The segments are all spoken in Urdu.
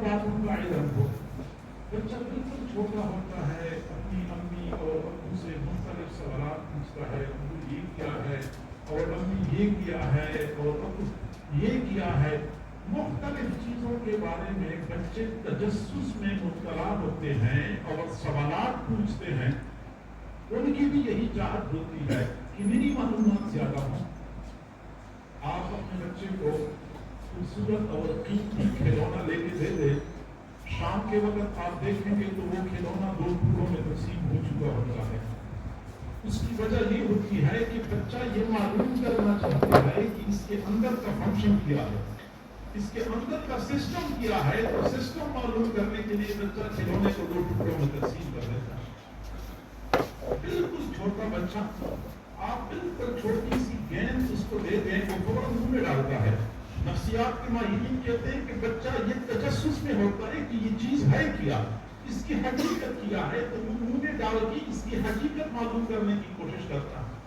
باتوں کا علم ہو. بچہ بالکل چھوٹا ہوتا ہے، اپنی امی اور ابو سے مختلف سوالات پوچھتا ہے، ابو یہ کیا ہے اور امی یہ کیا ہے اور ابو یہ کیا ہے. مختلف چیزوں کے بارے میں بچے تجسس میں مبتلا ہوتے ہیں اور سوالات پوچھتے ہیں. ان کی بھی یہی چاہت ہوتی ہے کہ میری معلومات زیادہ ہوں. آپ اپنے بچے کو خوبصورت اور قیمتی کھلونا لے کے دے دیں، شام کے وقت آپ دیکھیں گے تو وہ کھلونا 2 ٹکڑوں میں تقسیم ہو چکا ہوتا ہے. اس کی وجہ یہ ہوتی ہے کہ بچہ یہ معلوم کرنا چاہتا ہے کہ اس کے اندر کا فنکشن کیا ہے، اس کے اندر کا سسٹم کیا ہے. تو سسٹم معلوم کرنے کے لیے بچہ کھلونے کو 2 ٹکڑوں میں تقسیم کر دیتا ہے. بالکل چھوٹا بچہ، آپ بالکل چھوٹی سی گیند اس کو دے دیں وہ فوراً منہ میں ڈالتا ہے. نفسیات کے ماہرین کہتے ہیں کہ بچہ یہ تجسس میں ہوتا ہے کہ یہ چیز ہے کیا، اس کی حقیقت کیا ہے، تو وہ منہ میں ڈال کے اس کی حقیقت معلوم کرنے کی کوشش کرتا ہے.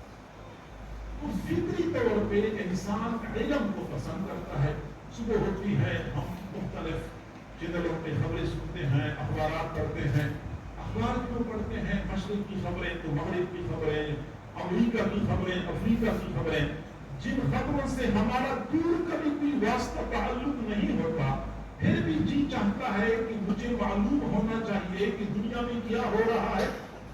تو فطری طور پہ انسان علم کو پسند کرتا ہے. صبح ہوتی ہے، ہم مختلف چینلوں پہ خبریں سنتے ہیں، اخبارات پڑھتے ہیں. اخبار کیوں پڑھتے ہیں؟ مشرق کی خبریں تو مغرب کی خبریں، امریکہ کی خبریں، افریقہ کی خبریں، جن خبروں سے ہمارا دور کبھی کوئی واسطہ تعلق نہیں ہوتا، پھر بھی جی چاہتا ہے کہ مجھے معلوم ہونا چاہیے کہ دنیا میں کیا ہو رہا ہے.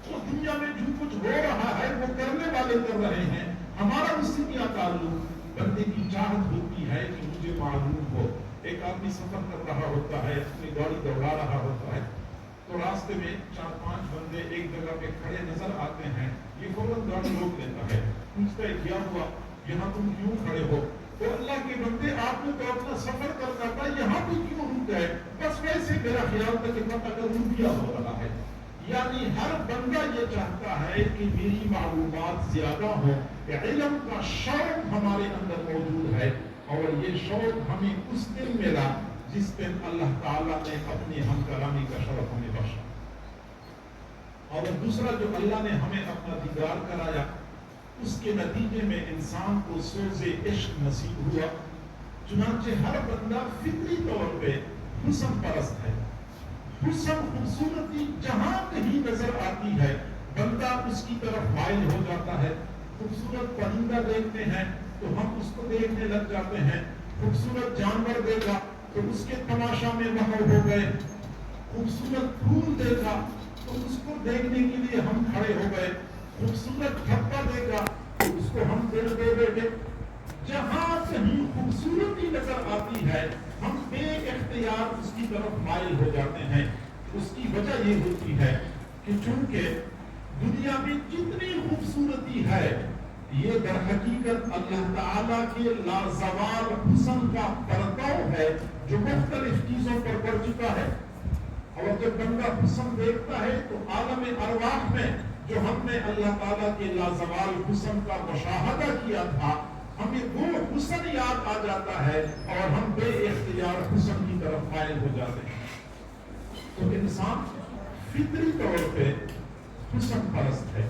تو دنیا میں جو کچھ ہو رہا ہے وہ کرنے والے کر رہے ہیں، ہمارا اس سے کیا تعلق؟ بندے کی چاہت ہوتی ہے کہ مجھے معلوم ہو. ایک آدمی سفر کر رہا ہوتا ہے، اپنی گاڑی دوڑا رہا ہوتا ہے، تو راستے میں 4-5 بندے ایک جگہ پہ کھڑے نظر آتے ہیں. یہ فوراً گاڑی روک لیتا ہے، پوچھتا ہے کیا ہوا، یہاں تم کیوں کھڑے ہو؟ تو اللہ کے بندے آپ نے تو اپنا سفر کرنا تھا، یہاں بھی کیوں رک گئے؟ بس ویسے میرا خیال تھا کہ پتہ کروں کیا ہو رہا ہے. یعنی ہر بندہ یہ چاہتا ہے کہ میری معلومات زیادہ ہو. علم کا شوق ہمارے اندر موجود ہے، اور یہ شوق ہمیں اس دن ملا جس دن اللہ تعالیٰ نے اپنی ہم کلامی کا شرف ہمیں بخشا. اور دوسرا جو اللہ نے ہمیں اپنا دیدار کرایا، اس کے نتیجے میں انسان کو سوز عشق نصیب ہوا. چنانچہ ہر بندہ فطری طور پہ حسن پرست ہے. حسن، خوبصورتی جہاں کہیں نظر آتی ہے بندہ اس کی طرف مائل ہو جاتا ہے. خوبصورت پرندہ دیکھتے ہیں تو ہم اس کو دیکھنے لگ جاتے ہیں. خوبصورت جانور دیکھا تو اس کے تماشا میں وہاں ہو گئے. خوبصورت پھول دیکھا تو اس کو دیکھنے کے لیے ہم کھڑے ہو گئے. خوبصورت ڈھبا دیکھا تو اس کو ہم دل دے بیٹھے. جہاں کہیں خوبصورتی نظر آتی ہے ہم بے اختیار اس کی طرف مائل ہو جاتے ہیں. اس کی وجہ یہ ہوتی ہے کہ چونکہ دنیا میں جتنی خوبصورتی ہے یہ در حقیقت اللہ تعالیٰ کے لازوال حسن کا پرتاؤ ہے جو مختلف چیزوں پر پڑ چکا ہے. اور جب بندہ حسن دیکھتا ہے تو عالم ارواح میں جو ہم نے اللہ تعالیٰ کے لازوال حسن کا مشاہدہ کیا تھا، ہمیں وہ حسن یاد آ جاتا ہے اور ہم بے اختیار حسن کی طرف مائل ہو جاتے ہیں. تو انسان فطری طور پہ حسن پرست ہے.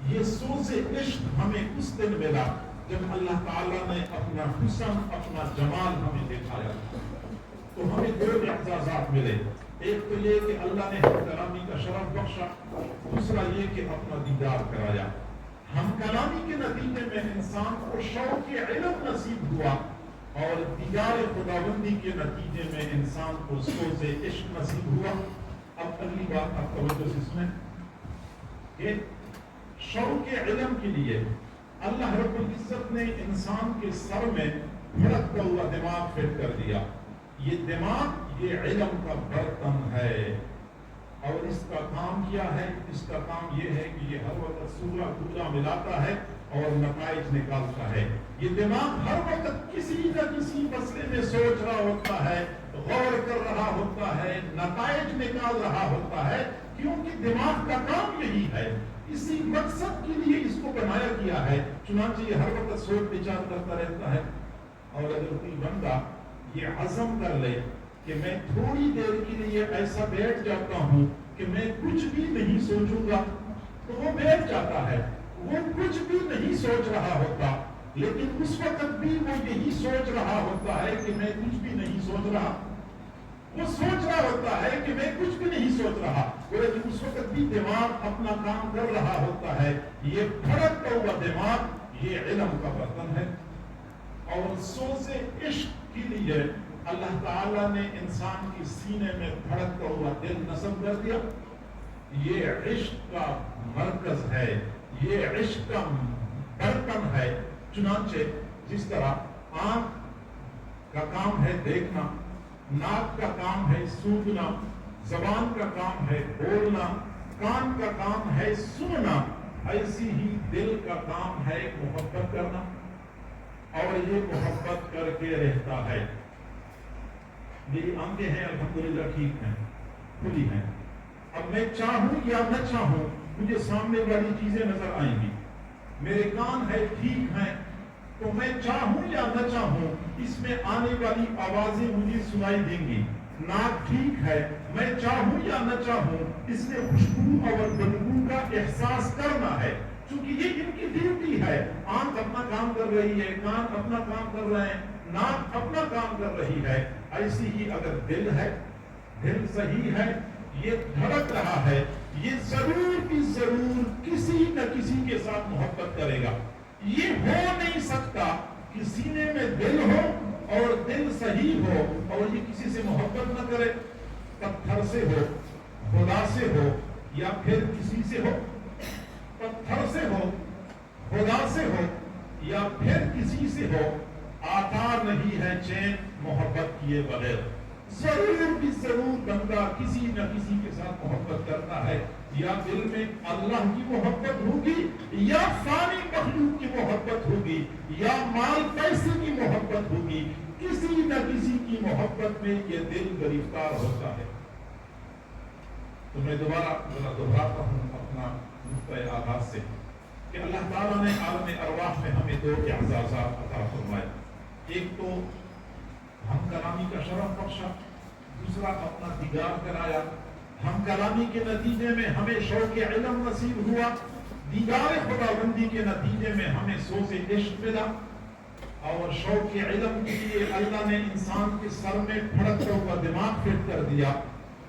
یہ سوز عشق ہمیں اس دن ملا جب اللہ تعالیٰ نے اپنا حسن، اپنا جمال ہمیں دکھایا. تو ہمیں 2 اعزازات ملے. ایک تو یہ کہ اللہ نے ہم کلامی کا شرف بخشا، دوسرا یہ کہ اپنا دیدار کرایا. ہم کلامی کے نتیجے میں انسان کو شوق علم نصیب ہوا، اور دیدار خداوندی کے نتیجے میں انسان کو سوز عشق نصیب ہوا. اب اگلی بات آپ توجہ سے سنیں کہ شوق علم کے لیے اللہ رب العزت نے انسان کے سر میں بھڑکتا ہوا دماغ فٹ کر دیا. یہ دماغ یہ علم کا برتن ہے، اور اس کا کام کیا ہے؟ اس کا کام یہ ہے کہ یہ ہر وقت سورہ کولا ملاتا ہے اور نتائج نکالتا ہے. یہ دماغ ہر وقت کسی نہ کسی مسئلے میں سوچ رہا ہوتا ہے، غور کر رہا ہوتا ہے، نتائج نکال رہا ہوتا ہے، کیونکہ دماغ کا کام یہی ہے. اسی مقصد کے لیے اس کو بنایا گیا ہے. چنانچہ یہ ہر وقت سوچ بچار کرتا رہتا ہے. اور اگر کوئی بندہ یہ عزم کر لے کہ میں تھوڑی دیر کے لیے ایسا بیٹھ جاتا ہوں کہ میں کچھ بھی نہیں سوچوں گا، تو وہ بیٹھ جاتا ہے. وہ کچھ بھی نہیں سوچ رہا ہوتا، لیکن اس وقت بھی وہ یہی سوچ رہا ہوتا ہے کہ میں کچھ بھی نہیں سوچ رہا. وہ کہ میں کچھ بھی نہیں سوچ رہا، لیکن اس وقت بھی دماغ اپنا کام کر رہا ہوتا ہے. یہ دھڑکتا ہوا دماغ یہ علم کا برتن ہے. اور سوز عشق کے لیے اللہ تعالیٰ نے انسان کی سینے میں دھڑکتا ہوا دل نصب کر دیا. یہ عشق کا مرکز ہے، یہ عشق کا برتن ہے. چنانچہ جس طرح آنکھ کا کام ہے دیکھنا، ناک کا کام ہے سونگنا، زبان کا کام ہے بولنا، کان کا کام ہے سننا، ایسی ہی دل کا کام ہے محبت کرنا. اور یہ محبت کر کے رہتا ہے. میری آنکھیں ہیں الحمدللہ ٹھیک ہیں، کھلی ہیں. اب میں چاہوں یا نہ چاہوں مجھے سامنے والی چیزیں نظر آئیں گی. میرے کان ہے ٹھیک ہیں تو میں چاہوں یا نہ چاہوں اس میں آنے والی آوازیں مجھے سنائی دیں گی. ناک ٹھیک ہے، میں چاہوں یا نہ چاہوں اس میں خوشبو اور بدبو کا احساس کرنا ہے، چونکہ یہ ان کی ڈیوٹی ہے. آنکھ اپنا کام کر رہی ہے، کان اپنا کام کر رہے ہیں، ناک اپنا کام کر رہی ہے. ایسی ہی اگر دل ہے، دل صحیح ہے، یہ دھڑک رہا ہے، یہ ضرور کی ضرور کسی نہ کسی کے ساتھ محبت کرے گا. یہ ہو نہیں سکتا کہ سینے میں دل ہو اور دل صحیح ہو اور یہ کسی سے محبت نہ کرے. پتھر سے ہو، خدا سے ہو، یا پھر کسی سے ہو. پتھر سے ہو، خدا سے ہو، یا پھر کسی سے ہو، آتا نہیں ہے چین محبت کیے بغیر. ضرور بھی ضرور بندہ کسی نہ کسی کے ساتھ محبت کرتا ہے. یا دل میں اللہ کی محبت ہوگی، یا فانی مخلوق کی محبت ہوگی، یا مال پیسے کی محبت ہوگی. کسی نہ کسی کی محبت میں یہ دل گرفتار ہوتا ہے. تو میں دوبراتا ہوں اپنا نقطۂ آغاز سے کہ اللہ تعالیٰ نے عالم ارواح میں ہمیں دو اعزازات عطا فرمائے. ایک تو ہم کلامی کا شرف بخشا، دوسرا اپنا دیدار کرایا. ہم کلامی کے نتیجے میں ہمیں شوق علم نصیب ہوا، دیدار خداوندی کے نتیجے میں ہمیں سوز عشق ملا. اور شوق علم کے لیے اللہ نے انسان کے سر میں پھڑکتا ہوا دماغ فٹ کر دیا،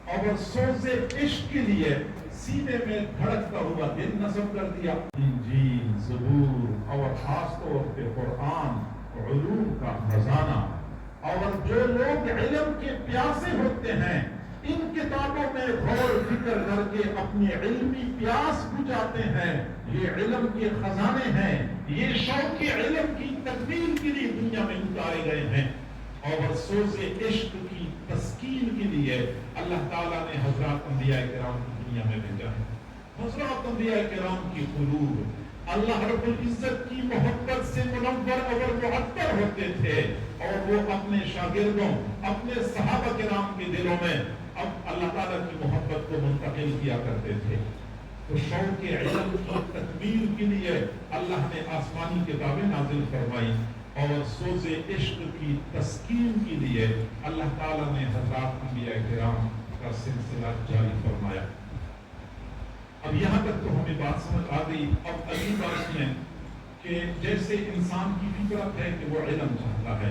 اور سوز عشق کے لیے سینے میں دھڑکتا ہوا دل نصب کر دیا. انجیل، زبور اور خاص طور پہ قرآن علوم کا خزانہ. اور جو لوگ علم کے پیاسے ہوتے ہیں ان کتابوں میں غور فکر کر کے اپنی علمی پیاس بجھاتے ہیں. یہ علم کے خزانے ہیں، یہ شوق علم کی تکمیل کے لیے دنیا میں اتارے گئے ہیں. اور سوز عشق کی تسکین کے لیے اللہ تعالیٰ نے حضرات انبیاء کرام کی دنیا میں بھیجا ہے. حضرات انبیاء کرام کی قلوب اللہ رب العزت کی محبت سے منور اور معطر ہوتے تھے، اور وہ اپنے شاگردوں، اپنے صحابہ کرام کے دلوں میں اب اللہ تعالیٰ کی محبت کو منتقل کیا کرتے تھے. تو شوق علم کی تکمیل کے لیے اللہ نے آسمانی کتابیں نازل فرمائی، اور سوز عشق کی تسکین کے لیے اللہ تعالیٰ نے حضرات انبیاء کرام کا سلسلہ جاری فرمایا. اب یہاں تک تو ہمیں بات سمجھ آ گئی. اب اگلی بات یہ کہ جیسے انسان کی فطرت ہے کہ وہ علم چاہتا ہے،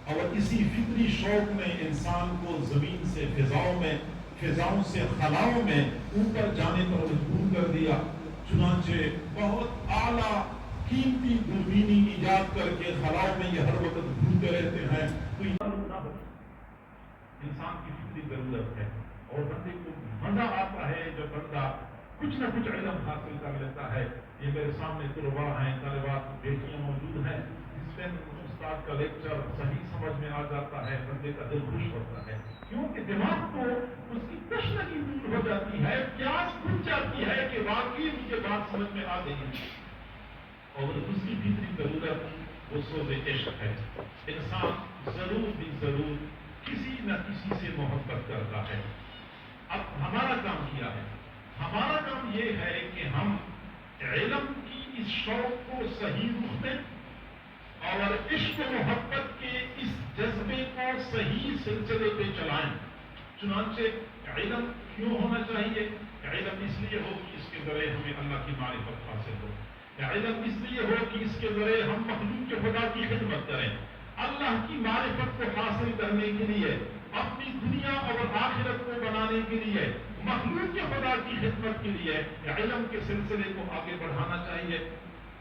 اور اسی فطری شوق نے انسان کو زمین سے فضاؤں سے خلاؤں میں اوپر جانے پر مجبور کر دیا. چنانچہ بہت اعلیٰ قیمتی دوربینی ایجاد کر کے خلاؤں میں یہ ہر وقت گھومتے رہتے ہیں. تو انسان کی فطری ضرورت ہے، اور بندے کو مزہ آتا ہے جب بندہ کچھ نہ کچھ علم حاصل کر لیتا ہے. یہ میرے سامنے طلباء ہیں، طالبات، بیٹیاں موجود ہیں. اس دن استاد کا لیکچر صحیح سمجھ میں آ جاتا ہے، بندے کا دل خوش ہوتا ہے، کیونکہ دماغ کو اس کی تشنگی دور ہو جاتی ہے، پیاس کھل جاتی ہے کہ واقعی مجھے بات سمجھ میں آ گئی. اور دوسری فطری ضرورت وہ سوز عشق ہے. انسان ضرور بھی ضرور کسی نہ کسی سے محبت کرتا ہے. اب ہمارا کام کیا ہے؟ ہمارا کام یہ ہے کہ ہم علم کی اس شوق کو صحیح رخ دیں، اور عشق و محبت کے اس جذبے کو صحیح سلسلے پہ چلائیں. چنانچہ علم کیوں ہونا چاہیے؟ علم اس لیے ہو کہ اس کے ذریعے ہمیں اللہ کی معرفت حاصل ہو. علم اس لیے ہو کہ اس کے ذریعے ہم مخلوق کے خدا کی خدمت کریں. اللہ کی معرفت کو حاصل کرنے کے لیے، اپنی دنیا اور آخرت کو بنانے بنانے کے لیے، مخلوق کے خدا کی خدمت کے لیے علم کے سلسلے کو آگے بڑھانا چاہیے.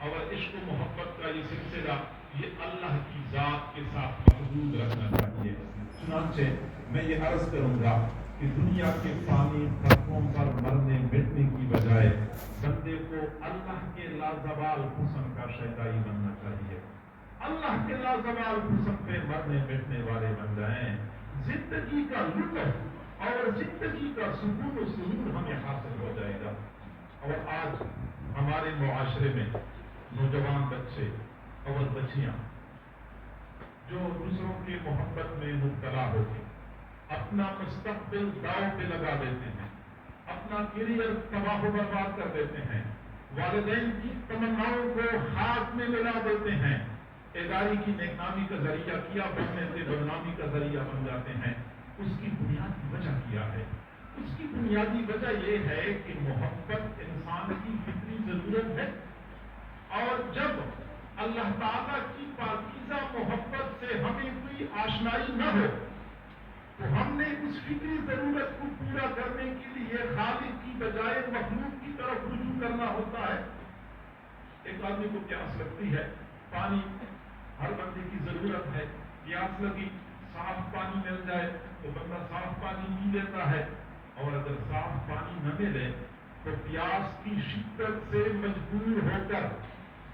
اور عشق و محبت کا یہ سلسلہ یہ اللہ کی ذات کے ساتھ محدود رکھنا چاہیے. چنانچہ میں یہ عرض کروں گا کہ دنیا کے فانی خطوں پر مرنے مٹنے کی بجائے بندے کو اللہ کے لازوال حسن کا شیدائی بننا چاہیے. اللہ کے لازوال حسن پہ مرنے مٹنے والے بن جائیں. زندگی کا لطف اور زندگی کا سکون و سرور ہمیں حاصل ہو جائے گا. اور آج ہمارے معاشرے میں نوجوان بچے اور بچیاں جو دوسروں کے محبت میں مبتلا ہو کے اپنا مستقبل داؤ پہ لگا دیتے ہیں، اپنا کیریئر تباہ و برباد کر دیتے ہیں، والدین کی تمناؤں کو ہاتھ میں ملا دیتے ہیں، ادارے کی نیکنامی کا ذریعہ کیا بننے سے بدنامی کا ذریعہ بن جاتے ہیں. اس کی بنیادی وجہ کیا ہے؟ اس کی بنیادی وجہ یہ ہے کہ محبت انسان کی فطری ضرورت ہے. اور جب اللہ تعالیٰ کی پاکیزہ محبت سے ہمیں کوئی آشنائی نہ ہو تو ہم نے اس فطری ضرورت کو پورا کرنے کے لیے خالق کی بجائے مخلوق کی طرف رجوع کرنا ہوتا ہے. ایک آدمی کو پیاس لگتی ہے، پانی ہر بندے کی ضرورت ہے. پیاس لگی، صاف پانی مل جائے تو بندہ صاف پانی پی لیتا ہے. اور اگر صاف پانی نہ ملے تو پیاس کی شدت سے مجبور ہو کر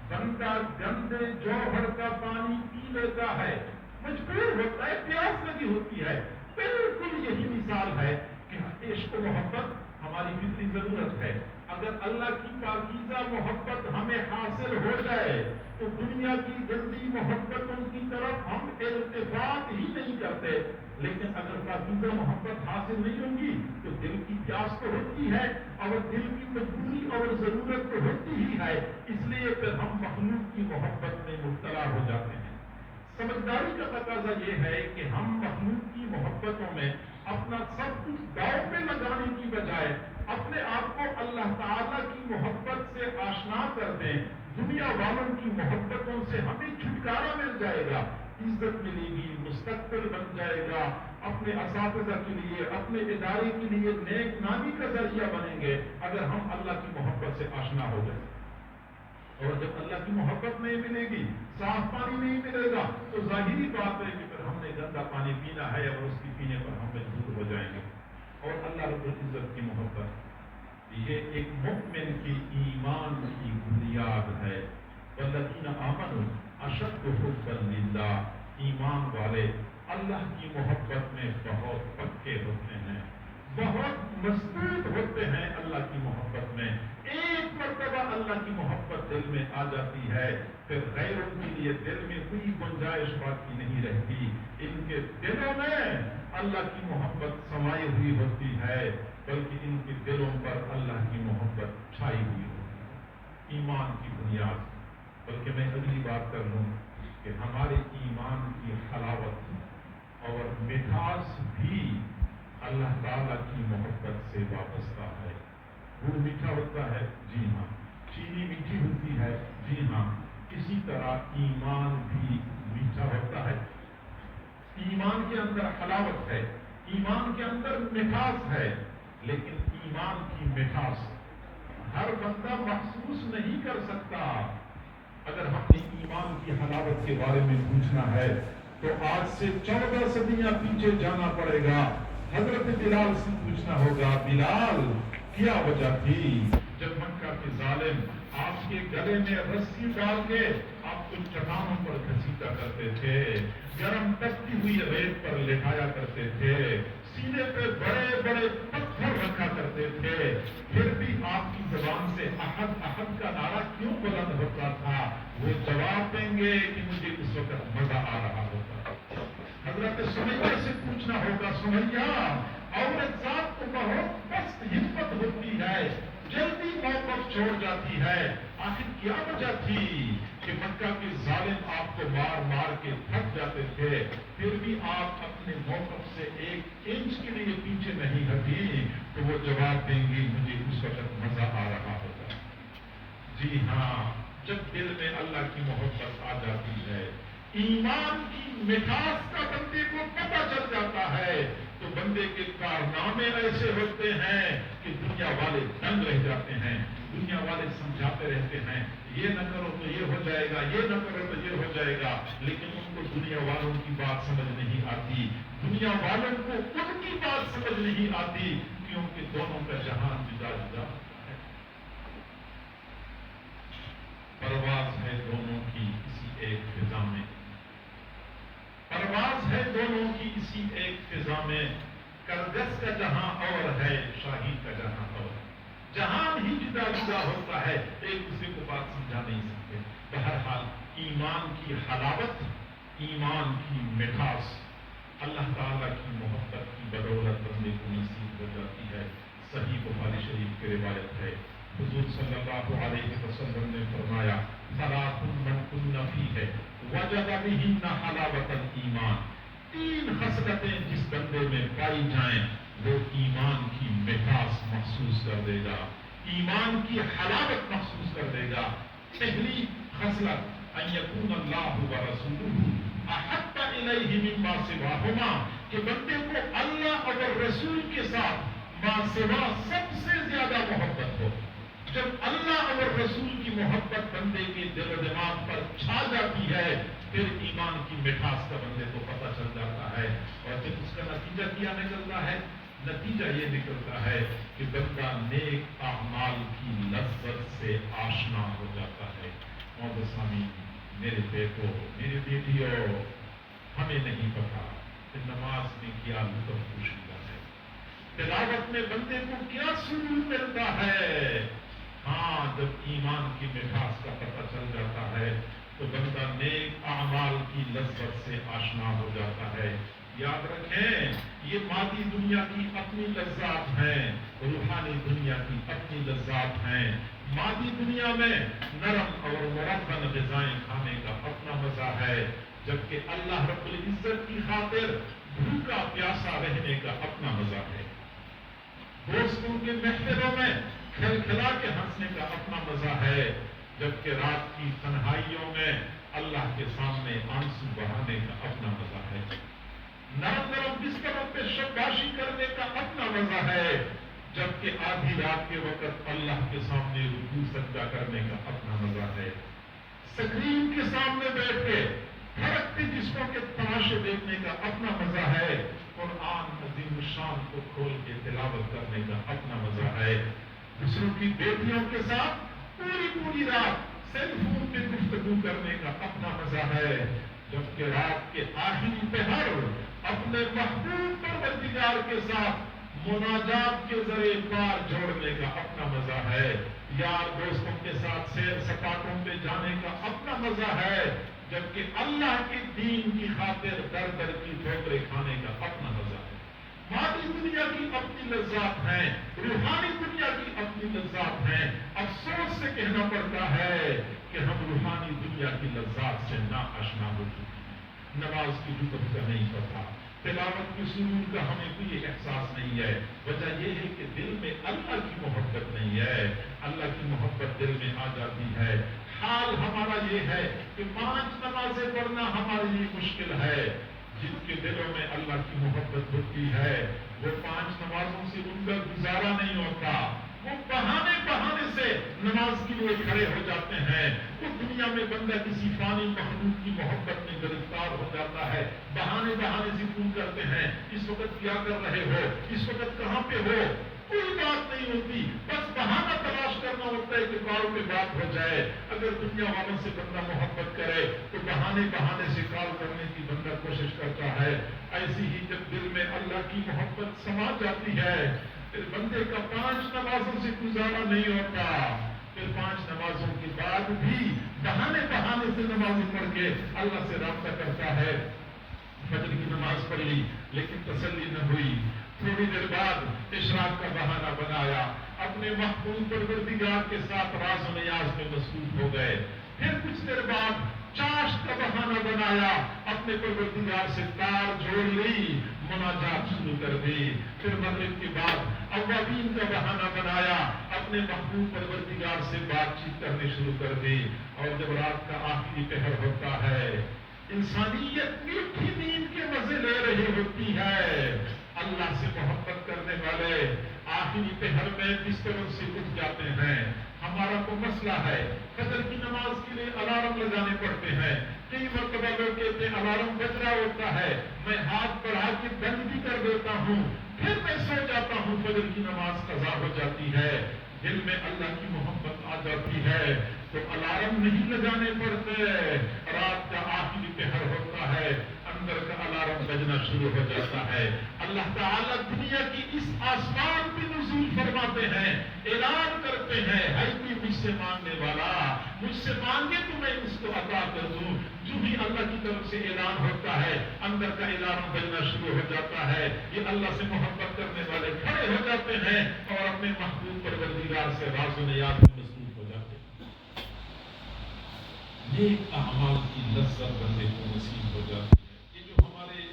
بندہ گندے جوہر کا پانی پی لیتا ہے. مجبور ہوتا ہے، پیاس لگی ہوتی ہے. بالکل یہی مثال ہے کہ عشق و محبت ہماری فطری ضرورت ہے. اگر اللہ کی پاکیزہ محبت ہمیں حاصل ہو جائے تو دنیا کی گندی محبتوں کی طرف ہم التفات ہی نہیں کرتے. لیکن اگر پاکیزہ محبت حاصل نہیں ہوگی تو دل کی پیاس تو ہوتی ہے اور دل کی مجبوری اور ضرورت تو ہوتی ہی ہے. اس لیے پھر ہم مخلوق کی محبت میں مبتلا ہو جاتے ہیں. سمجھداری کا تقاضا یہ ہے کہ ہم مخلوق کی محبتوں میں اپنا سب کچھ داؤ پہ لگانے کی بجائے اپنے آپ کو اللہ تعالیٰ کی محبت سے آشنا کر دیں. دنیا والوں کی محبتوں سے ہمیں چھٹکارا مل جائے گا، عزت ملے گی، مستقبل بن جائے گا، اپنے اساتذہ کے لیے، اپنے ادارے کے لیے نیک نامی کا ذریعہ بنیں گے اگر ہم اللہ کی محبت سے آشنا ہو جائیں. اور جب اللہ کی محبت نہیں ملے گی، صاف پانی نہیں ملے گا تو ظاہری بات ہے کہ پھر ہم نے گندا پانی پینا ہے اور اس کی پینے پر ہم مجبور ہو جائیں گے. اور اللہ رب العزت کی محبت یہ ایک مومن کی ایمان کی بنیاد ہے. والذین آمنوا اشد حبا للہ، ایمان والے اللہ کی محبت میں بہت پکے ہوتے ہیں، بہت مضبوط ہوتے ہیں اللہ کی محبت میں. ایک مرتبہ اللہ کی محبت دل میں آ جاتی ہے پھر غیروں کے لیے دل میں کوئی گنجائش باقی نہیں رہتی. ان کے دلوں میں اللہ کی محبت سمائی ہوئی ہوتی ہے، بلکہ ان کے دلوں پر اللہ کی محبت چھائی ہوئی ہوتی ہے. ایمان کی بنیاد. بلکہ میں اگلی بات کر لوں کہ ہمارے ایمان کی حلاوت اور مٹھاس بھی اللہ تعالیٰ کی محبت سے وابستہ ہے. گڑ میٹھا ہوتا ہے، جی ہاں. چینی میٹھی ہوتی ہے، جی ہاں. اسی طرح ایمان بھی میٹھا ہوتا ہے. ایمان کے اندر حلاوت ہے، ایمان کے اندر مٹھاس ہے. لیکن ایمان کی مٹھاس ہر بندہ محسوس نہیں کر سکتا. اگر ہم نے ایمان کی حلاوت کے بارے میں پوچھنا ہے تو آج سے 14 صدیاں پیچھے جانا پڑے گا. حضرت بلال سے پوچھنا ہوگا، بلال کیا وجہ تھی جب مکہ کے ظالم آپ کے گلے میں رسی ڈال کے آپ کو چٹانوں پر گھسیٹا کرتے تھے، گرم تپتی ہوئی ریت پر لٹایا کرتے تھے، سینے پہ بڑے بڑے پتھر رکھا کرتے تھے، پھر بھی آپ کی زبان سے احد احد کا نعرہ کیوں بلند ہوتا تھا؟ وہ جواب دیں گے کہ مجھے اس وقت مزہ آ رہا ہوتا. حضرت سمیہ سے پوچھنا ہوگا، سمیہ عورت ذات کو بہت پست ہمت ہوتی ہے، جلدی موقف چھوڑ جاتی ہے، آخر کیا وجہ تھی کہ مکہ کے ظالم آپ کو مار مار کے تھک جاتے تھے پھر بھی آپ اپنے موقف سے 1 انچ کے لیے پیچھے نہیں ہٹی؟ تو وہ جواب دیں گی، مجھے اس وقت مزہ آ رہا ہوتا. جی ہاں، جب دل میں اللہ کی محبت آ جاتی ہے، ایمان کی مٹھاس کا بندے کو پتہ چل جاتا ہے تو بندے کے کارنامے ایسے ہوتے ہیں کہ دنیا والے دنگ رہ جاتے ہیں، دنیا والے سمجھاتے رہتے ہیں یہ نہ کرو تو یہ ہو جائے گا، یہ نہ کرو تو یہ ہو جائے گا، لیکن ان کو دنیا والوں کی بات سمجھ نہیں آتی، دنیا والوں کو ان کی بات سمجھ نہیں آتی، کیونکہ دونوں کا جہان جدا جدا ہے۔ پرواز ہے دونوں کی کسی ایک فضا میں، پرواز ہے دونوں کی اسی ایک فضا میں، کرگس کا جہاں اور ہے، شاہی کا جہاں اور ہے، جہان ہی جدا جدا ہوتا ہے، ایک دوسرے کو بات سمجھا نہیں سکتے۔ بہرحال ایمان کی حلاوت، ایمان کی مٹھاس اللہ تعالیٰ کی محبت کی بدولت بندے کو نصیب ہو جاتی ہے۔ صحیح بخاری شریف کی روایت ہے، حضور صلی اللہ علیہ وسلم نے فرمایا ثلاث من کن فیہ وجد بہن حلاوت الایمان، تین خصلتیں جس بندے میں پائی جائیں وہ ایمان کی مٹھاس محسوس کر دے گا، ایمان کی حلاوت محسوس کر دے گا۔ پہلی خصلت ان یکون اللہ ورسولہ احب الیہ مما سواہما، کہ بندے کو اللہ اور رسول کے ساتھ ما سوا سب سے زیادہ محبت ہو۔ جب اللہ اور رسول کی محبت بندے کے دل و دماغ پر چھا جاتی ہے پھر ایمان کی مٹھاس کا بندے کو پتہ چل جاتا ہے، اور جب اس کا نتیجہ کیا نکلتا ہے؟ نتیجہ یہ نکلتا ہے کہ بندہ نیک اعمال کی لذت سے آشنا ہو جاتا ہے۔ معزز سامعین، میرے بیٹوں، میری بیٹیوں، ہمیں نہیں پتا کہ نماز میں کیا لطف پوشیدہ ہے، تلاوت میں بندے کو کیا سرور ملتا ہے۔ ہاں، جب ایمان کی مٹھاس کا پتہ چل جاتا ہے تو بندہ نیک اعمال کی لذت سے آشنا ہو جاتا ہے۔ یاد رکھیں، یہ مادی دنیا کی اپنی لذات ہیں، روحانی دنیا کی اپنی لذات ہیں۔ مادی دنیا میں نرم اور مرفن غذائیں کھانے کا اپنا مزہ ہے، جبکہ اللہ رب العزت کی خاطر بھوکا پیاسا رہنے کا اپنا مزہ ہے۔ دوستوں کے محفلوں میں کھلکھلا کے ہنسنے کا اپنا مزہ ہے، جبکہ رات کی تنہائیوں میں اللہ کے سامنے آنسو بہانے کا اپنا مزہ ہے۔ نرم نرم بستروں پہ شاباشی کرنے کا اپنا مزہ ہے، جبکہ آدھی رات کے وقت اللہ کے سامنے رکوع سجدہ کرنے کا اپنا مزہ ہے۔ سکرین کے سامنے بیٹھ کے دھڑکتے جسموں کے تماشے دیکھنے کا اپنا مزہ ہے، قرآن عظیم الشان کو کھول کے تلاوت کرنے کا اپنا مزہ ہے۔ دوسروں کی بیٹیوں کے ساتھ پوری رات سیل فون پہ گفتگو کرنے کا اپنا مزہ ہے، جبکہ رات کے آخری پہر اپنے محبوب پروردگار کے ساتھ مناجات کے ذریعے پار جوڑنے کا اپنا مزہ ہے۔ یار دوستوں کے ساتھ سیر سپاٹوں پہ جانے کا اپنا مزہ ہے، جبکہ اللہ کے دین کی خاطر در در کی ٹھوکریں کھانے کا اپنا مزہ ہے۔ مادی دنیا کی اپنی لذات ہیں، روحانی دنیا کی اپنی لذات ہیں۔ افسوس سے کہنا پڑتا ہے کہ ہم روحانی دنیا کی لذات سے نا آشنا ہو چکے ہیں۔ نماز کی لطف کا نہیں پتا، تلاوت کی سرور کا ہمیں کوئی احساس نہیں ہے۔ وجہ یہ ہے کہ دل میں اللہ کی محبت نہیں ہے۔ اللہ کی محبت دل میں آ جاتی ہے۔ حال ہمارا یہ ہے کہ 5 نمازیں پڑھنا ہمارے لیے مشکل ہے۔ جن کے دلوں میں اللہ کی محبت ہوتی ہے وہ 5 نمازوں سے ان کا گزارا نہیں ہوتا، وہ بہانے سے نماز کے لیے کھڑے ہو جاتے ہیں۔ وہ دنیا میں بندہ کسی فانی مخلوق کی محبت میں گرفتار ہو جاتا ہے، بہانے سے فون کرتے ہیں، اس وقت کیا کر رہے ہو، اس وقت کہاں پہ ہو، کوئی بات نہیں ہوتی، بس بہانہ تلاش کرنا ہوتا ہے کہ کال پہ بات ہو جائے۔ اگر دنیا والوں سے بندہ محبت کرے تو بہانے سے کال کرنے کی بندہ کوشش کرتا ہے۔ ایسی ہی جب دل میں اللہ کی محبت سما جاتی ہے پھر بندے کا 5 نمازوں سے گزارا نہیں ہوتا، پھر 5 نمازوں کے بعد بھی بہانے سے نمازیں پڑھ کے اللہ سے رابطہ کرتا ہے۔ فجر کی نماز پڑھ لی لیکن تسلی نہ ہوئی، تھوڑی دیر بعد اشراق کا بہانہ بنایا، اپنے محبوب پروردگار کے ساتھ راز و نیاز میں مصروف ہو گئے۔ پھر کچھ دیر بعد چاشت کا بہانہ بنایا، اپنے پروردگار سے تار جوڑ لی، مناجات شروع کر دی۔ پھر مغرب کے بعد اوابین کا بہانہ بنایا، اپنے محبوب پروردگار سے بات چیت کرنی شروع کر دی۔ اور جب رات کا آخری پہر ہوتا ہے انسانیت میٹھی نیند کے مزے لے رہی ہوتی ہے۔ اللہ سے محبت کرنے والے آخری پہر میں بستروں سے اٹھ جاتے ہیں۔ ہمارا تو مسئلہ ہے فجر کی نماز کے لیے الارم لگانے پڑتے ہیں۔ کئی مرتبہ لوگ کہتے ہیں الارم بج رہا ہوتا ہے، میں ہاتھ بڑھا کے بند بھی کر دیتا ہوں، پھر میں سو جاتا ہوں، فجر کی نماز قضا ہو جاتی ہے۔ دل میں اللہ کی محبت آ جاتی ہے تو الارم نہیں لگانے پڑتے۔ رات کا آخری پہر ہوتا ہے، اندر کا الارم بجنا شروع ہو جاتا ہے۔ اللہ تعالیٰ دنیا کی اس آسمان پہ نزول فرماتے ہیں، اعلان کرتے ہیں، ہے کوئی مجھ سے مانگنے والا، مجھ سے مانگے تو میں اس کو عطا کر دوں۔ جو بھی اللہ کی طرف سے اعلان ہوتا ہے، اندر کا الارم بجنا شروع ہو جاتا ہے۔ یہ اللہ سے محبت کرنے والے کھڑے ہو جاتے ہیں اور اپنے محبوب پروردگار سے راز و نیاز میں مصروف ہو جاتے ہیں۔ نیک اعمال کی لذت بندے کو نصیب ہو جاتی ہے۔ یہ جو ہمارے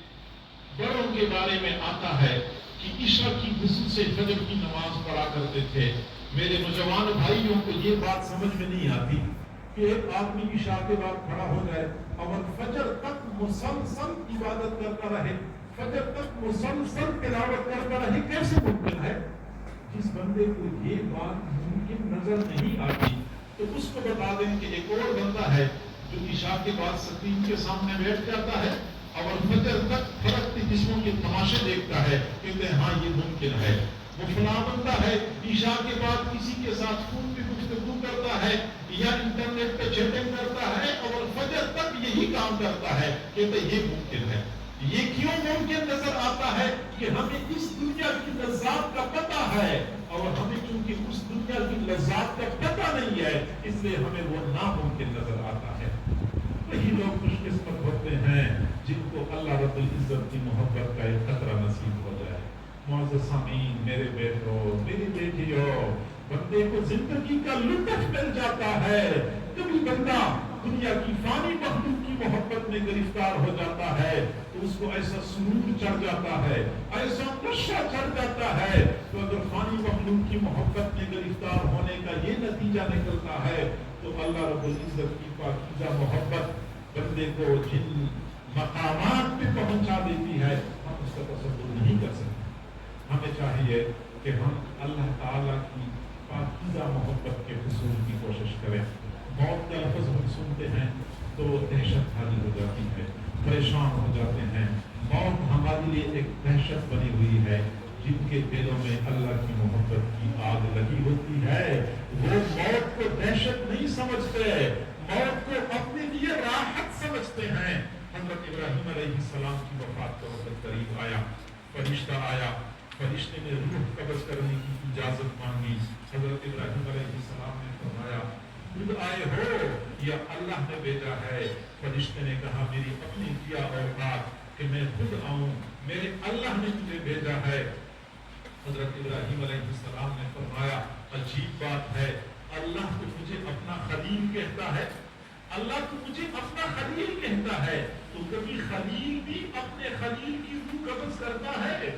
بڑوں کے بارے میں آتا ہے کہ عشاء کی غسل سے فجر کی نماز پڑھا کرتے تھے، میرے نوجوان بھائیوں کو یہ بات سمجھ میں نہیں آتی کہ ایک آدمی عشاء کے بعد کھڑا ہو جائے اور فجر تک مسلسل عبادت کرتا رہے، فجر تک مسلسل تلاوت کرتا رہے، کیسے ممکن ہے؟ جس بندے کو یہ بات ممکن نظر نہیں آتی تو اس کو بتا دیں کہ ایک اور بندہ ہے جو عشاء کے بعد سکرین کے سامنے بیٹھ جاتا ہے اور فجر تک فرقتی قسموں کے تماشے دیکھتا ہے، کہتے ہیں ہاں یہ ممکن ہے۔ وہ فلاں بندہ ہے عشاء کے بعد کسی کے ساتھ فون پہ گفتگو کرتا ہے یا انٹرنیٹ پہ چیٹنگ کرتا ہے اور فجر تک یہی کام کرتا ہے، کہتے ہیں یہ ممکن ہے۔ یہ کیوں ممکن نظر آتا ہے کہ ہمیں اس دنیا کی لذات کا پتہ ہے اور ہمیں چونکہ اس دنیا کی لذات کا پتہ نہیں ہے اس لیے ہمیں وہ ناممکن نظر آتا ہے۔ وہی لوگ خوش قسمت ہوتے ہیں جن کو اللہ رب العزت کی محبت کا ایک قطرہ نصیب ہو جائے۔ معزز سامعین، میرے بیٹوں میری بیٹیوں، بندے کو زندگی کا لطف مل جاتا ہے۔ کبھی بندہ دنیا کی فانی مخلوق کی محبت میں گرفتار ہو جاتا ہے تو اس کو ایسا سرور چڑھ جاتا ہے، ایسا نشہ چڑھ جاتا ہے، تو اگر فانی مخلوق کی محبت میں گرفتار ہونے کا یہ نتیجہ نکلتا ہے تو اللہ رب العزت کی پاکیزہ محبت بندے کو جن مقامات پہ پہنچا دیتی ہے ہم اس کا تصور نہیں کر سکتے۔ ہمیں چاہیے کہ ہم اللہ تعالیٰ کی پاکیزہ محبت کے حصول کی کوشش کریں۔ موت کا لفظ ہم سنتے ہیں تو دہشت حاضر ہو جاتی ہے، پریشان ہو جاتے ہیں۔ موت ہمارے لیے ایک دہشت بنی ہوئی ہے۔ جن کے دلوں میں اللہ کی محبت کی آگ لگی ہوتی ہے وہ موت کو دہشت نہیں سمجھتے، موت کو اپنے لیے راحت سمجھتے ہیں۔ حضرت ابراہیم علیہ السلام کی وفات کا وقت قریب آیا، فرشتہ آیا، فرشتے نے روح قبض کرنے کی اجازت مانگی۔ حضرت ابراہیم علیہ السلام نے فرمایا خود آئے ہو یا اللہ نے بھیجا ہے؟ فرشتے نے کہا میری اپنی کیا اوقات کہ میں خود آؤں، میرے اللہ نے مجھے بھیجا ہے۔ حضرت ابراہیم علیہ السلام نے فرمایا عجیب بات ہے، اللہ تو مجھے اپنا خلیل کہتا ہے، اللہ تو مجھے اپنا خلیل کہتا ہے، تو کبھی خلیل بھی اپنے خلیل کی روح قبض کرتا ہے؟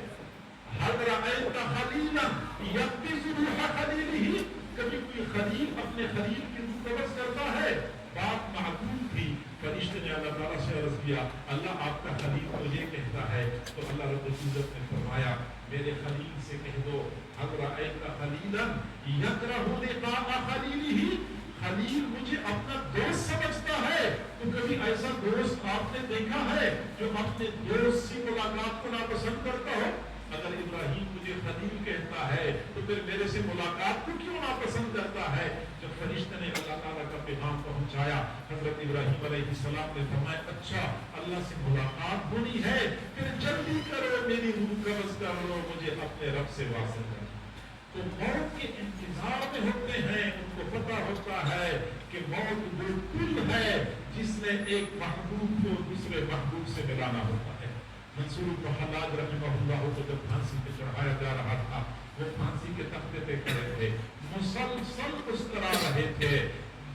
حضرت خلیلا یقبض روح خلیلہ، کبھی کوئی خلیل اپنے خلیل کی روح قبض کرتا ہے؟ بات معقول تھی۔ فرشتے نے اللہ تعالیٰ سے عرض کیا اللہ آپ کا خلیل تو یہ کہتا ہے، تو اللہ رب العزت نے فرمایا میرے خلیل سے کہہ دو حضرت خلیلا یکرہ لقاء خلیلہ، خلیل مجھے اپنا دوست سمجھتا ہے۔ تو کبھی ایسا دوست آپ نے دیکھا ہے جو اپنے دوست سے ملاقات کو ناپسند کرتا ہو؟ اگر ابراہیم مجھے خلیل کہتا ہے تو پھر میرے سے ملاقات کو کیوں ناپسند کرتا ہے؟ جب فرشتے نے اللہ تعالیٰ کا پیغام پہنچایا حضرت ابراہیم علیہ السلام نے فرمایا اچھا اللہ سے ملاقات ہونی ہے، پھر جلدی کرو میری روح قبض کر لو، مجھے اپنے رب سے واصل کرو۔ تو موت کے انتظار میں ہوتے ہیں، ان کو پتہ ہوتا ہے کہ موت وہ پل ہے جس نے ایک محبوب کو دوسرے محبوب سے ملانا ہوتا ہے۔ منصور کو حلاج رحمہ اللہ کو جب پھانسی پہ چڑھایا جا رہا تھا وہ پھانسی کے تختے پہ کھڑے تھے، مسلسل مسکرا رہے تھے،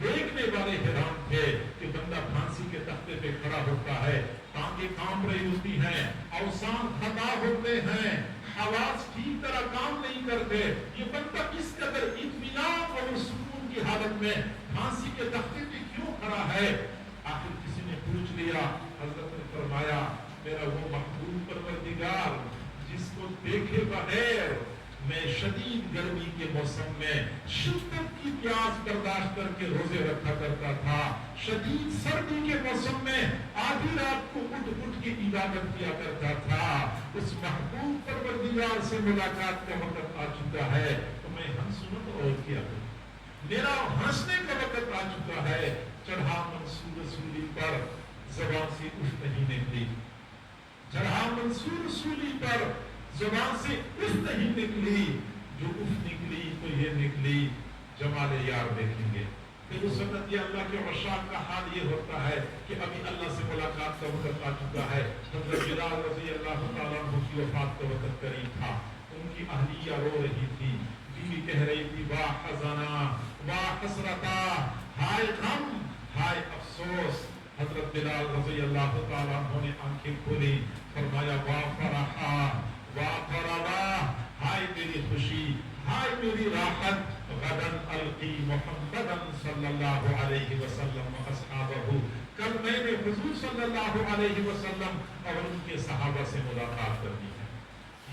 دیکھنے والے حیران تھے کہ بندہ پھانسی کے تختے پہ کھڑا ہوتا ہے، ٹانگیں کانپ رہی ہوتی ہیں، اوسان خطا ہوتے ہیں، حواس ٹھیک طرح کام نہیں کرتے، یہ بندہ اس قدر اطمینان اور سکون کی حالت میں پھانسی کے تختے پہ کیوں کھڑا ہے؟ آخر کسی نے پوچھ لیا حضرت نے فرمایا میرا وہ محبوب پروردگار جس کو دیکھے بغیر میں شدید گرمی کے موسم میں شدت کی پیاس برداشت کر کے روزے رکھا کرتا تھا، شدید سردی کے موسم میں آدھی رات کو اٹھ کے عبادت کیا کرتا تھا، اس محبوب پروردگار سے ملاقات کا وقت آ چکا ہے تو میں ہنسوں تو اور کیا کروں، میرا ہنسنے کا وقت آ چکا ہے۔ چڑھا منصور رسولی پر زبان سے اف نہیں نکلی، چڑھا منصور رسولی پر زبان سے اف نہیں نکلی، جو اف نکلی تو یہ نکلی جمال یار دیکھیں گے۔ پھر اس وقت یہ اللہ کے عشاق کا حال یہ ہوتا ہے کہ ابھی اللہ سے ملاقات کا وقت آ چکا ہے، حضرت بلال رضی اللہ تعالیٰ عنہ کی وفات کا وقت قریب تھا، ان کی اہلیہ رو رہی تھی، بیوی کہہ رہی تھی واہ حزنا واہ حسرتا، ہائے غم ہائے افسوس۔ حضرت بلال رضی اللہ تعالیٰ عنہ نے آنکھیں کھولی، فرمایا واہ فرحا واہ فرحا، ہائے میری خوشی ہائے میری راحت، غدن القی محمدا صلی اللہ علیہ وسلم و اصحابہ، کل میں نے حضور صلی اللہ علیہ وسلم اور ان کے صحابہ سے ملاقات کرنی ہے۔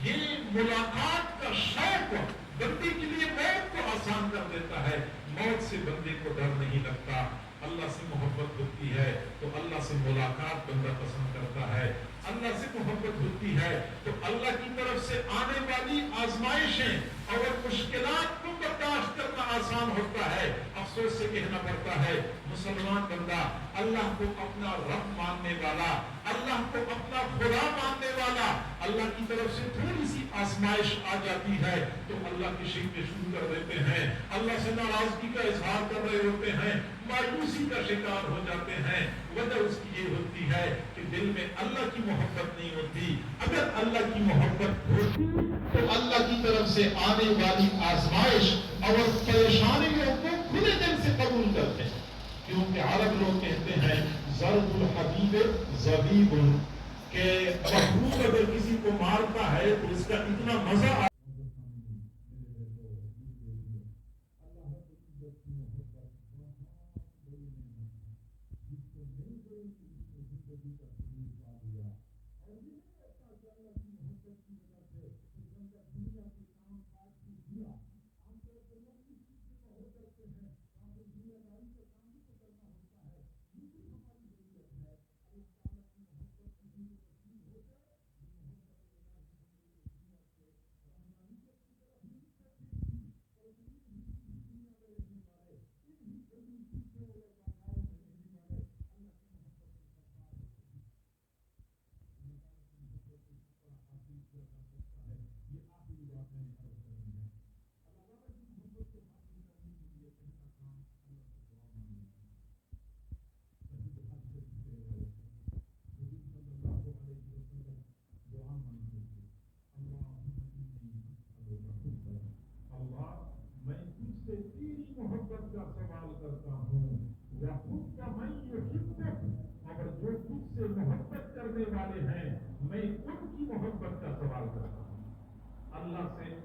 یہ ملاقات کا شوق بندے کے لیے موت کو آسان کر دیتا ہے، موت سے بندے کو ڈر نہیں لگتا، اللہ سے محبت ہوتی ہے تو اللہ سے ملاقات بندہ پسند کرتا ہے، اللہ سے محبت ہوتی ہے تو اللہ کی طرف سے آنے والی آزمائشیں اور مشکلات کو برداشت کرنا آسان ہوتا ہے۔ افسوس سے کہنا پڑتا ہے مسلمان بندہ اللہ کو اپنا رب ماننے والا، اللہ کو اپنا خدا ماننے والا، اللہ کی طرف سے تھوڑی سی آزمائش آ جاتی ہے تو اللہ کی شکوے شروع کر دیتے ہیں، اللہ سے ناراضگی کا اظہار کر رہے ہوتے ہیں، مایوسی کا شکار ہو جاتے ہیں۔ وجہ اس کی یہ ہوتی ہے کہ دل میں اللہ کی محبت نہیں ہوتی۔ اگر اللہ کی محبت ہوتی تو اللہ کی طرف سے آنے والی آزمائش اور پریشانیوں کو کھلے دل سے قبول کرتے ہیں، کیونکہ عرب لوگ کہتے ہیں ضرب الحبیب زبیب، کہ محبوب اگر کسی کو مارتا ہے تو اس کا اتنا مزہ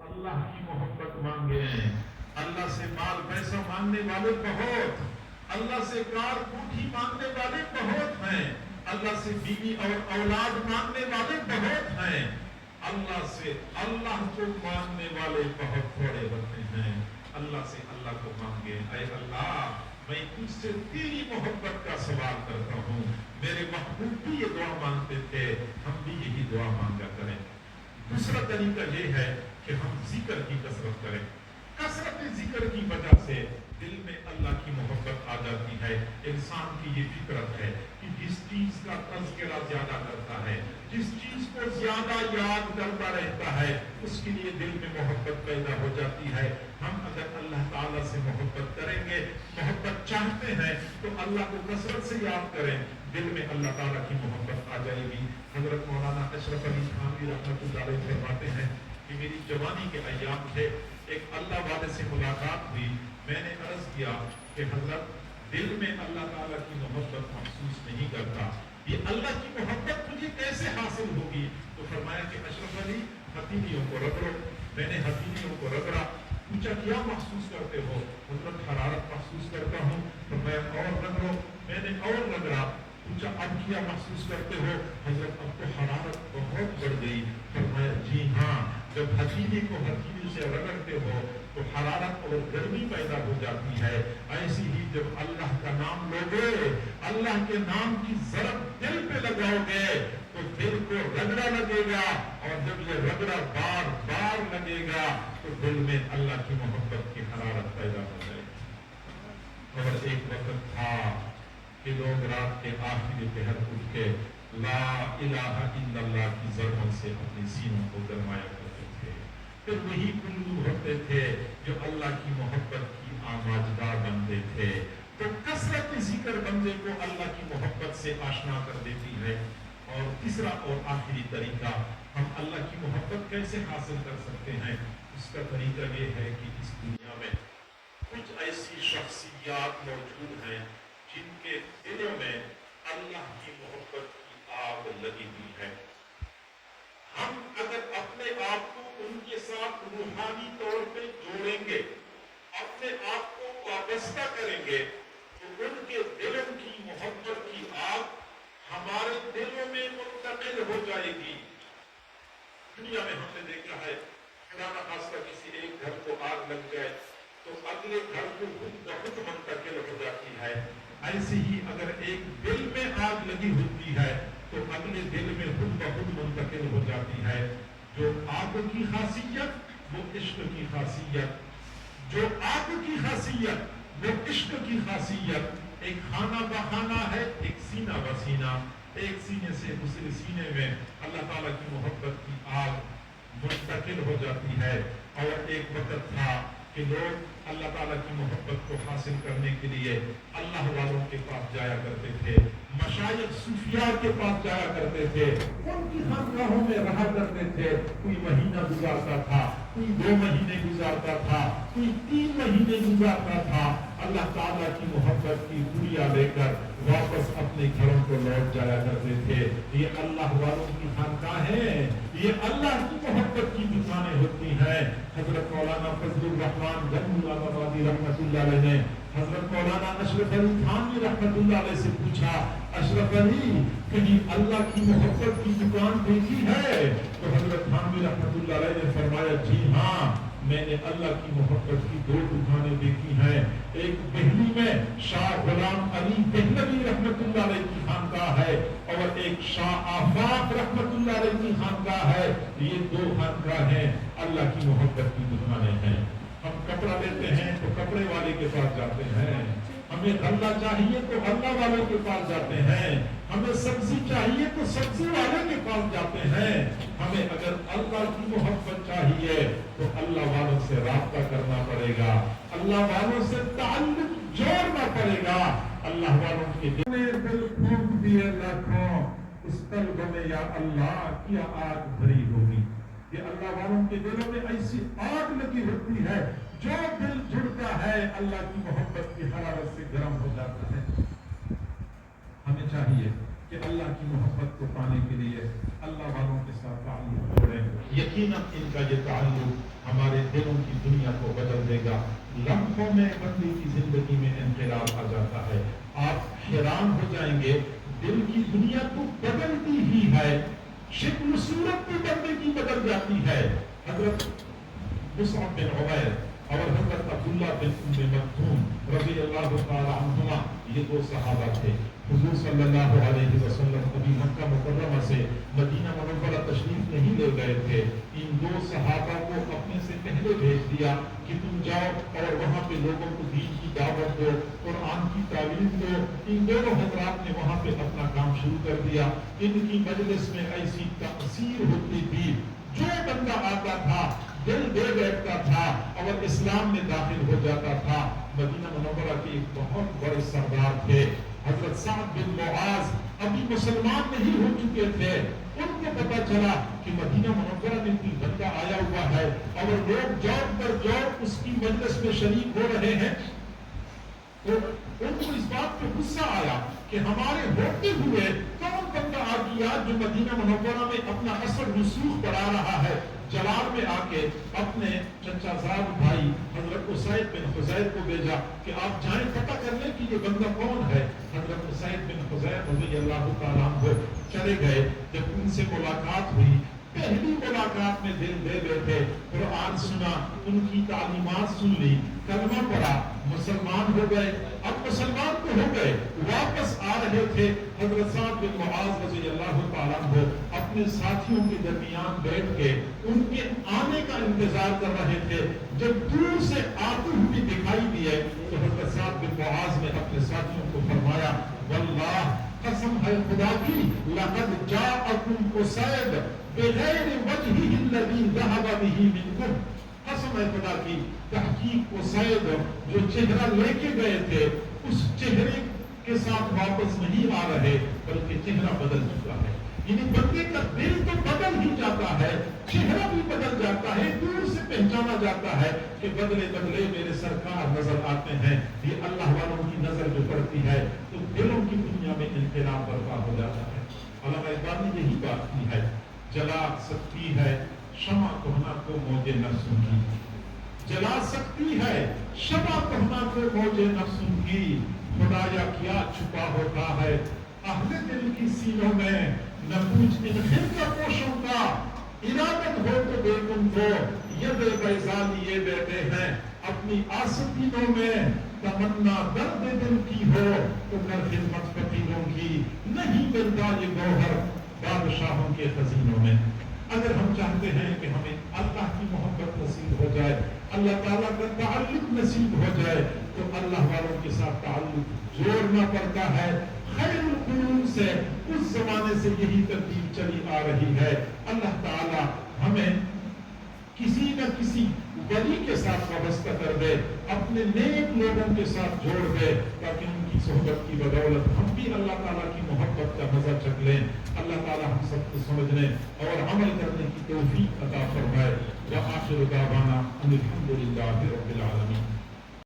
اللہ کی محبت مانگے ہیں۔ اللہ سے مال پیسہ مانگنے والے بہت، اللہ سے کار کوٹھی مانگنے والے بہت ہیں، اللہ سے بیوی اور اولاد مانگنے والے بہت ہیں، اللہ سے اللہ کو مانگنے والے بہت تھوڑے ہوتے ہیں۔ اللہ سے اللہ کو مانگے، اے اللہ میں تجھ سے تیری محبت کا سوال کرتا ہوں۔ میرے محبوب بھی یہ دعا مانگتے تھے، ہم بھی یہی دعا مانگا کریں۔ دوسرا طریقہ یہ ہے کہ ہم ذکر کی کثرت کریں۔ کثرت ذکر کی وجہ سے دل میں اللہ کی محبت آ جاتی ہے۔ انسان کی یہ فطرت ہے کہ جس چیز کا تذکرہ زیادہ کرتا ہے، جس چیز کو زیادہ یاد کرتا رہتا ہے، اس کے لیے دل میں محبت پیدا ہو جاتی ہے۔ ہم اگر اللہ تعالیٰ سے محبت کریں گے، محبت چاہتے ہیں تو اللہ کو کثرت سے یاد کریں، دل میں اللہ تعالیٰ کی محبت آ جائے گی۔ حضرت مولانا اشرف علی تھانوی رحمۃ اللہ علیہ فرماتے ہیں کہ میری جوانی کے ایام تھے، ایک اللہ والے سے ملاقات ہوئی، میں نے عرض کیا کہ حضرت دل میں اللہ تعالیٰ کی محبت محسوس نہیں کرتا، یہ اللہ کی محبت مجھے کیسے حاصل ہوگی؟ تو فرمایا کہ اشرف علی ہتھیلیوں کو رگڑو۔ میں نے ہتھیلیوں کو رگڑا، پوچھا کیا محسوس کرتے ہو؟ حضرت حرارت محسوس کرتا ہوں۔ فرمایا اور رگڑو، میں نے اور رگڑا، پوچھا اب کیا محسوس کرتے ہو؟ حضرت اب تو حرارت بہت بڑھ گئی۔ فرمایا جی ہاں، جب ہتھیلی کو ہتھیلی سے رگڑتے ہو تو حرارت اور گرمی پیدا ہو جاتی ہے۔ ایسی ہی جب اللہ کا نام لوگے، اللہ کے نام کی ضرب دل پہ لگاؤ گے تو دل کو رگڑا لگے گا، اور جب یہ رگڑا بار بار لگے گا تو دل میں اللہ کی محبت کی حرارت پیدا ہو جائے گی۔ اور ایک وقت تھا کہ لوگ رات کے آخری پہر اٹھ کے لا الہ الا اللہ کی ضربوں سے اپنی سینوں کو گرمایا کرتے تھے، پھر وہی الو ہوتے تھے جو اللہ کی محبت کی آماجدار بنتے تھے۔ تو کثرت ذکر بندے کو اللہ کی محبت سے آشنا کر دیتی ہے۔ اور تیسرا اور آخری طریقہ، ہم اللہ کی محبت کیسے حاصل کر سکتے ہیں؟ اس کا طریقہ یہ ہے کہ اس دنیا میں کچھ ایسی شخصیات موجود ہیں جن کے دلوں میں اللہ کی محبت کی آگ لگی ہوئی ہے۔ ہم اگر اپنے آپ کو ان کے ساتھ روحانی طور پہ جوڑیں گے، اپنے آپ کو وابستہ کریں گے، تو ان کے دلوں کی محبت کی آگ ہمارے دلوں میں منتقل ہو جائے گی۔ دنیا میں ہم نے دیکھا ہے، خدا نہ خواستہ کسی ایک گھر کو آگ لگ جائے تو اگلے گھر کو خود بخود منتقل ہو جاتی ہے۔ ایسے ہی اگر ایک دل میں آگ لگی ہوتی ہے تو اگلے دل میں خود بخود منتقل ہو جاتی ہے۔ جو آگ کی خاصیت وہ عشق کی خاصیت، جو آگ کی خاصیت وہ عشق کی خاصیت۔ ایک خانہ بخانہ ہے، ایک سینہ بسینہ، ایک سینے سے دوسرے سینے میں اللہ تعالیٰ کی محبت کی آگ منتقل ہو جاتی ہے۔ اور ایک وقت تھا کہ لوگ اللہ تعالیٰ کی محبت کو حاصل کرنے کے لیے اللہ والوں کے پاس جایا کرتے تھے، مشائخ صوفیاء کے پاس جایا کرتے تھے، ان کی خانقاہوں میں رہا کرتے تھے۔ کوئی مہینہ گزارتا تھا، کوئی 2 مہینے گزارتا تھا، کوئی 3 مہینے گزارتا تھا، اللہ تعالیٰ کی محبت کی پوریا لے کر واپس اپنے گھروں کو لوٹ جایا کرتے تھے۔ یہ اللہ والوں کی خانقاہیں، یہ اللہ کی محبت کی دکانیں ہوتی ہیں۔ حضرت مولانا فضل الرحمان جنگ آبادی رحمۃ اللہ علیہ نے حضرت مولانا اشرف علی تھانوی رحمۃ اللہ علیہ سے پوچھا، اشرف علی کہیں اللہ کی محبت کی دکان دیکھی ہے؟ تو حضرت تھانوی رحمۃ اللہ علیہ نے فرمایا جی ہاں، میں نے اللہ کی محبت کی 2 دکانیں دیکھی ہیں۔ ایک دہلی میں شاہ غلام علی دہلوی رحمۃ اللہ علیہ کی خانقاہ ہے، اور ایک شاہ آفاق رحمۃ اللہ علیہ کی خانقاہ ہے۔ یہ 2 خانقاہیں اللہ کی محبت کی دکانیں ہیں۔ ہم کپڑا لیتے ہیں تو کپڑے والے کے پاس جاتے ہیں، ہمیں غلہ چاہیے تو غلہ والے کے پاس جاتے ہیں، ہمیں سبزی چاہیے تو سبزی والے کے پاس جاتے ہیں۔ ہمیں اگر اللہ کی محبت چاہیے تو اللہ والوں سے رابطہ کرنا پڑے گا، اللہ والوں سے تعلق جوڑنا پڑے گا۔ اللہ والوں کے دل پھونک دیے لاکھوں، اس قلب میں یا اللہ کیا آگ بھری ہوگی۔ کہ اللہ والوں کے دلوں میں ایسی آگ لگی ہوتی ہے، جو دل جڑتا ہے اللہ کی محبت کی حرارت سے گرم ہو جاتا ہے۔ ہمیں چاہیے کہ اللہ کی محبت کو پانے کے لیے اللہ والوں کے ساتھ تعلق جوڑیں۔ یقیناً ان کا یہ تعلق ہمارے دلوں کی دنیا کو بدل دے گا۔ لمحوں میں بندے کی زندگی میں انقلاب آ جاتا ہے۔ آپ حیران ہو جائیں گے، دل کی دنیا تو بدلتی ہی ہے، شکل صورت بھی بندے کی بدل جاتی ہے۔ حضرت مصعب بن عمیر اور حضرت عبداللہ بن ام مکتوم رضی اللہ تعالی عنہما، یہ 2 صحابہ تھے۔ حضور صلی اللہ علیہ وسلم ابھی مکہ مکرمہ سے مدینہ منورہ تشریف نہیں لے گئے تھے۔ ان 2 صحابہ کو اپنے سے پہلے بھیج دیا کہ تم جاؤ اور وہاں پہ لوگوں کو دین کی دعوت دو، قرآن کی تعلیم دو۔ ان دونوں حضرات نے وہاں پہ اپنا کام شروع کر دیا۔ ان کی مجلس میں ایسی تاثیر ہوتی تھی، جو بندہ آتا تھا دل دے بیٹھتا تھا اور اسلام میں داخل ہو جاتا تھا۔ مدینہ منورہ کے ایک بہت بڑے سردار تھے حضرت سعد بن معاذ، ابھی مسلمان نہیں ہو چکے تھے۔ ان کو پتا چلا کہ مدینہ منورہ میں کوئی بندہ آیا ہوا ہے اور لوگ جوڑ پر جوڑ اس کی مجلس میں شریک ہو رہے ہیں، تو ان کو اس بات پہ غصہ آیا کہ کہ ہمارے ہوتے ہوئے کون بندہ آ گیا جو مدینہ منورہ میں اپنا اثر رسوخ بڑھا رہا ہے. جلال میں آ کے اپنے چچا زاد بھائی حضرت اسید بن حضیر کو بھیجا کہ آپ جائیں پتہ کر لیں کہ یہ بندہ کون ہے. حضرت اسید بن حضیر رضی اللہ تعالیٰ عنہ چلے گئے. جب ان سے ملاقات ہوئی، پہلی ملاقات میں دل دے بیٹھے، قرآن سنا، ان کی تعلیمات سن لی، کلمہ پڑھا، مسلمان ہو گئے. اب مسلمان تو ہو گئے، واپس آ رہے تھے. حضرت سعد بن معاذ رضی اللہ تعالیٰ عنہ اپنے ساتھیوں کے درمیان بیٹھ کے ان کے آنے کا انتظار کر رہے تھے. جب دور سے آتے ہوئے دکھائی دیے تو حضرت سعد بن معاذ نے اپنے ساتھیوں کو فرمایا، واللہ قسم ہے خدا کی، لقد جاءکم اسید بغیر وجہہ الذی ذہب بہ منکم. قسم ہے خدا کی، تحقیق اسید جو چہرہ لے کے گئے تھے اس چہرے کے ساتھ واپس نہیں آ رہے، بلکہ چہرہ بدل چکا ہے. یعنی بندے کا دل تو بدل ہی جاتا ہے، چہرہ بھی بدل جاتا ہے، دور سے پہچانا جاتا ہے کہ بدلے بدلے میرے سرکار نظر آتے ہیں. یہ اللہ والوں کی نظر جو پڑتی ہے تو دلوں کی دنیا میں انقلاب برپا ہو جاتا ہے. علامہ اقبال نے یہی بات کی ہے، جلا سکتی ہے شمع کہنا کو موج نفسوں کی. جلا سکتی ہے شمع کہنا کو موج نفسوں کی. خدایا کیا چھپا ہوتا ہے اہل دل کی سینوں میں، نہ پوچھ ان خرقہ پوشوں کا. ارادت ہو تو بے تم کو ید بیضا لیے بیٹھے ہیں. اپنی آستینوں میں تمنا درد دل کی ہو تو کر خدمت فقیروں کی. نہیں ملتا یہ گوہر بادشاہوں کے خزینوں میں. اگر ہم چاہتے ہیں کہ ہمیں اللہ کی محبت نصیب ہو جائے، اللہ تعالیٰ کا تعلق نصیب ہو جائے، تو اللہ والوں کے ساتھ تعلق جوڑنا پڑتا ہے. خیر القرون سے اس زمانے سے یہی ترتیب چلی آ رہی ہے. اللہ تعالیٰ ہمیں کسی نہ کسی ولی کے ساتھ وابستہ کر دے، اپنے نیک لوگوں کے ساتھ جوڑ دے، تاکہ ان کی صحبت کی بدولت ہم بھی اللہ تعالیٰ کی محبت کا مزہ چکھ لیں. اللہ تعالیٰ ہم سب کو سمجھنے اور عمل کرنے کی توفیق عطا فرمائے. وآخر دعوانا ان الحمد للہ رب